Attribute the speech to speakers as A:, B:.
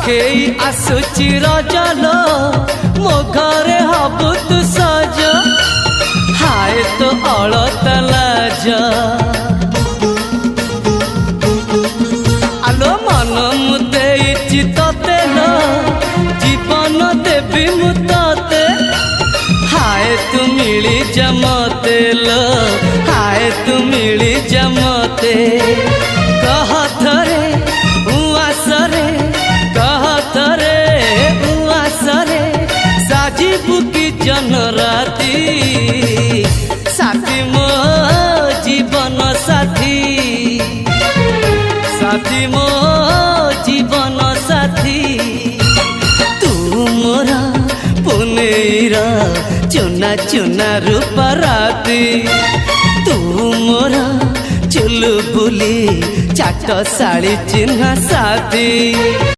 A: पाखेई आसुची रजलो मो घरे हबु तू सज हाय तो अलता लाज आलो मन मुदे चितते लो जीवन देवी मुते हाय तू मिली जमते लो हाय तू मिली जमते कह थरे उआसरे कह थरे उआसरे साजिबु की जन राती साथी मो जीवन साथी साथी मो जीवन साथी तू मोरा पुनेरा चुना चुना रूप राती तू मोरा चुलु बुली चाट साड़ी चिन्ह साथी।